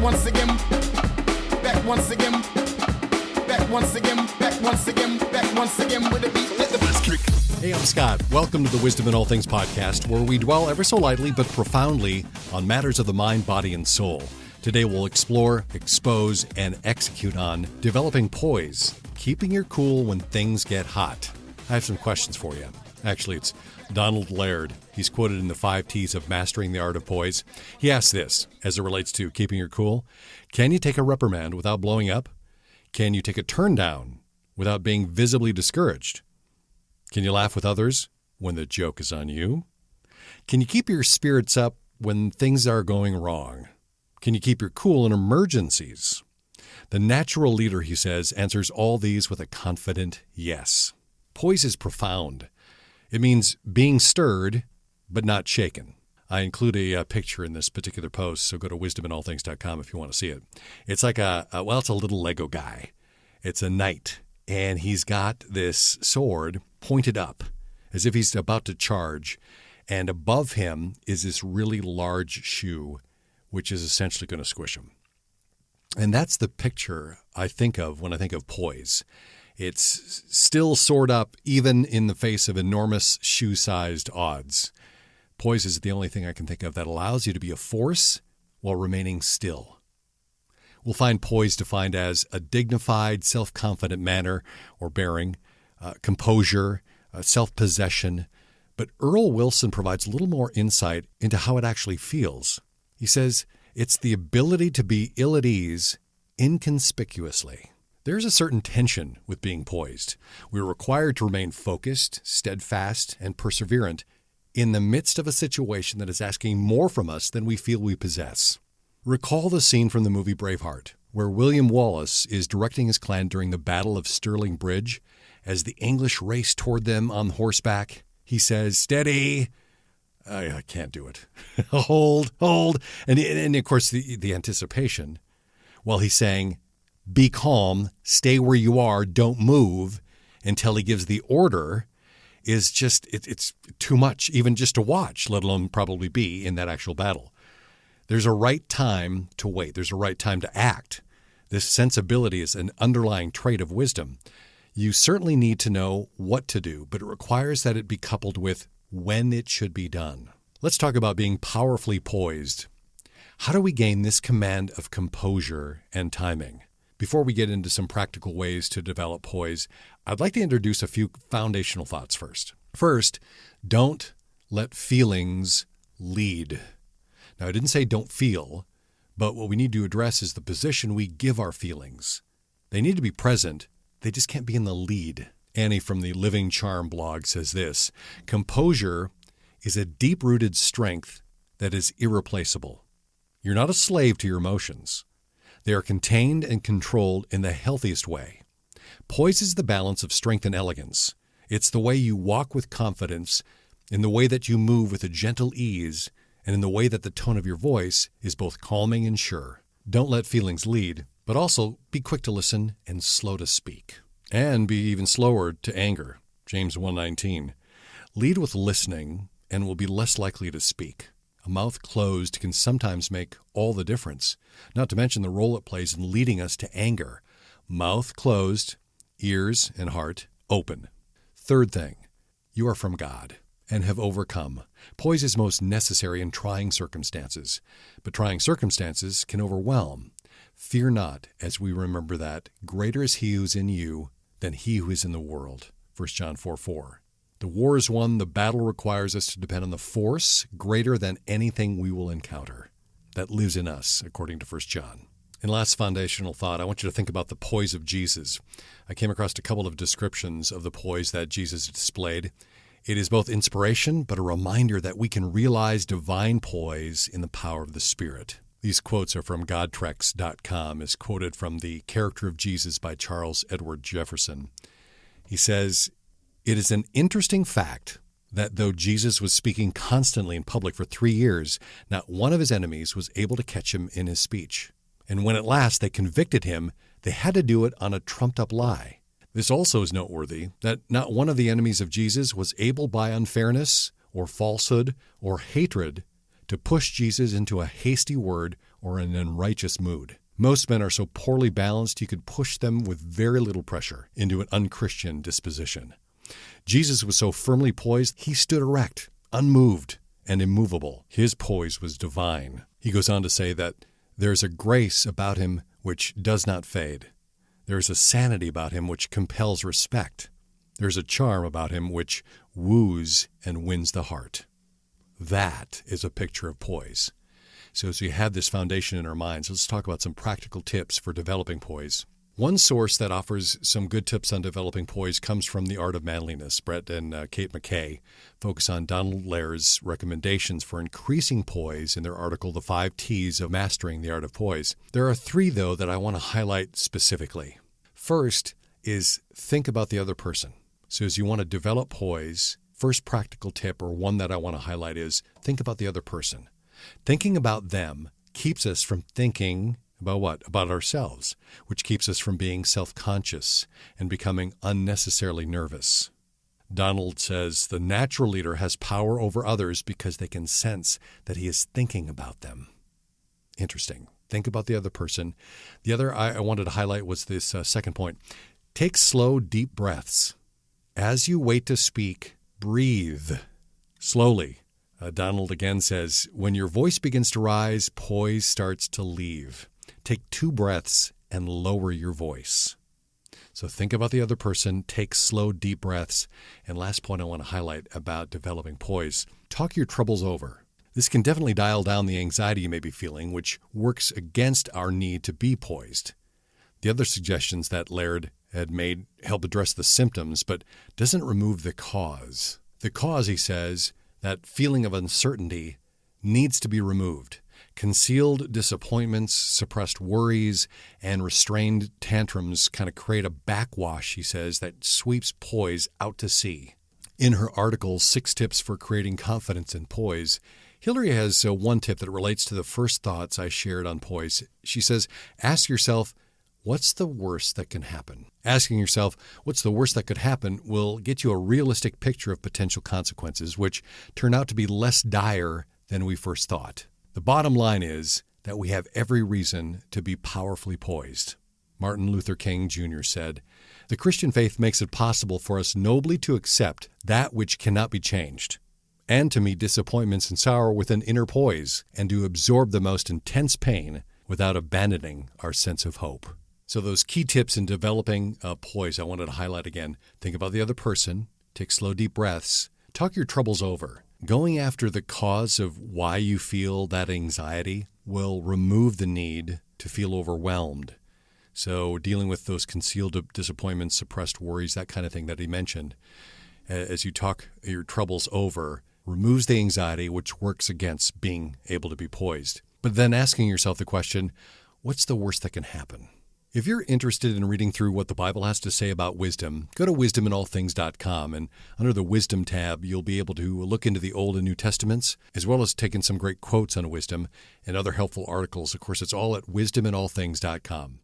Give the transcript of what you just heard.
once again, back once again, back once again, back once again, back once again with a beat. Let the bass kick. Hey, I'm Scott. Welcome to the Wisdom in All Things podcast, where we dwell ever so lightly but profoundly on matters of the mind, body, and soul. Today we'll explore, expose, and execute on developing poise, keeping your cool when things get hot. I have some questions for you. Actually, it's Donald Laird. He's quoted in the 5 T's of Mastering the Art of Poise. He asks this, as it relates to keeping your cool. Can you take a reprimand without blowing up? Can you take a turn down without being visibly discouraged? Can you laugh with others when the joke is on you? Can you keep your spirits up when things are going wrong? Can you keep your cool in emergencies? The natural leader, he says, answers all these with a confident yes. Poise is profound. It means being stirred, but not shaken. I include a picture in this particular post, so go to wisdominallthings.com if you want to see it. It's like it's a little Lego guy. It's a knight, and he's got this sword pointed up as if he's about to charge, and above him is this really large shoe, which is essentially going to squish him. And that's the picture I think of when I think of poise. It's still soared up even in the face of enormous shoe-sized odds. Poise is the only thing I can think of that allows you to be a force while remaining still. We'll find poise defined as a dignified, self-confident manner or bearing, composure, self-possession. But Earl Wilson provides a little more insight into how it actually feels. He says it's the ability to be ill at ease inconspicuously. There's a certain tension with being poised. We're required to remain focused, steadfast, and perseverant in the midst of a situation that is asking more from us than we feel we possess. Recall the scene from the movie Braveheart, where William Wallace is directing his clan during the Battle of Stirling Bridge. As the English race toward them on horseback, he says, "Steady." I can't do it. Hold. And of course, the anticipation, while he's saying, "Be calm, stay where you are, don't move," until he gives the order, is just, it's too much, even just to watch, let alone probably be in that actual battle. There's a right time to wait. There's a right time to act. This sensibility is an underlying trait of wisdom. You certainly need to know what to do, but it requires that it be coupled with when it should be done. Let's talk about being powerfully poised. How do we gain this command of composure and timing? Before we get into some practical ways to develop poise, I'd like to introduce a few foundational thoughts first. First, don't let feelings lead. Now, I didn't say don't feel, but what we need to address is the position we give our feelings. They need to be present. They just can't be in the lead. Annie from the Living Charm blog says this: composure is a deep-rooted strength that is irreplaceable. You're not a slave to your emotions. They are contained and controlled in the healthiest way. Poise is the balance of strength and elegance. It's the way you walk with confidence, in the way that you move with a gentle ease, and in the way that the tone of your voice is both calming and sure. Don't let feelings lead, but also be quick to listen and slow to speak. And be even slower to anger. James 1:19. Lead with listening and will be less likely to speak. A mouth closed can sometimes make all the difference, not to mention the role it plays in leading us to anger. Mouth closed, ears and heart open. Third thing, you are from God and have overcome. Poise is most necessary in trying circumstances, but trying circumstances can overwhelm. Fear not, as we remember that greater is he who is in you than he who is in the world. 1 John 4:4. The war is won. The battle requires us to depend on the force greater than anything we will encounter that lives in us, according to 1 John. And last foundational thought, I want you to think about the poise of Jesus. I came across a couple of descriptions of the poise that Jesus displayed. It is both inspiration, but a reminder that we can realize divine poise in the power of the Spirit. These quotes are from godtrex.com, is quoted from The Character of Jesus by Charles Edward Jefferson. He says, "It is an interesting fact that though Jesus was speaking constantly in public for 3 years, not one of his enemies was able to catch him in his speech. And when at last they convicted him, they had to do it on a trumped-up lie. This also is noteworthy, that not one of the enemies of Jesus was able by unfairness or falsehood or hatred to push Jesus into a hasty word or an unrighteous mood. Most men are so poorly balanced you could push them with very little pressure into an unchristian disposition. Jesus was so firmly poised, he stood erect, unmoved, and immovable. His poise was divine. He goes on to say that there's a grace about him which does not fade. There's a sanity about him which compels respect. There's a charm about him which woos and wins the heart. That is a picture of poise. So as we have this foundation in our minds, let's talk about some practical tips for developing poise. One source that offers some good tips on developing poise comes from The Art of Manliness. Brett and Kate McKay focus on Donald Laird's recommendations for increasing poise in their article, The 5 T's of Mastering the Art of Poise. There are 3, though, that I want to highlight specifically. First is think about the other person. So as you want to develop poise, first practical tip, or one that I want to highlight, is think about the other person. Thinking about them keeps us from thinking about what? About ourselves, which keeps us from being self-conscious and becoming unnecessarily nervous. Donald says the natural leader has power over others because they can sense that he is thinking about them. Interesting. Think about the other person. The other I wanted to highlight was this second point. Take slow, deep breaths. As you wait to speak, breathe slowly. Donald again says, when your voice begins to rise, poise starts to leave. Take 2 breaths and lower your voice. So think about the other person, take slow, deep breaths. And last point I want to highlight about developing poise, talk your troubles over. This can definitely dial down the anxiety you may be feeling, which works against our need to be poised. The other suggestions that Laird had made help address the symptoms, but doesn't remove the cause. The cause, he says, that feeling of uncertainty needs to be removed. Concealed disappointments, suppressed worries, and restrained tantrums kind of create a backwash, he says, that sweeps poise out to sea. In her article, 6 Tips for Creating Confidence in Poise, Hillary has one tip that relates to the first thoughts I shared on poise. She says, ask yourself, what's the worst that can happen? Asking yourself, what's the worst that could happen, will get you a realistic picture of potential consequences, which turn out to be less dire than we first thought. The bottom line is that we have every reason to be powerfully poised. Martin Luther King Jr. said, the Christian faith makes it possible for us nobly to accept that which cannot be changed, and to meet disappointments and sorrow with an inner poise, and to absorb the most intense pain without abandoning our sense of hope. So those key tips in developing poise I wanted to highlight again. Think about the other person, take slow, deep breaths, talk your troubles over. Going after the cause of why you feel that anxiety will remove the need to feel overwhelmed. So dealing with those concealed disappointments, suppressed worries, that kind of thing that he mentioned, as you talk your troubles over, removes the anxiety, which works against being able to be poised. But then asking yourself the question, what's the worst that can happen? If you're interested in reading through what the Bible has to say about wisdom, go to wisdominallthings.com, and under the Wisdom tab, you'll be able to look into the Old and New Testaments, as well as take in some great quotes on wisdom and other helpful articles. Of course, it's all at wisdominallthings.com.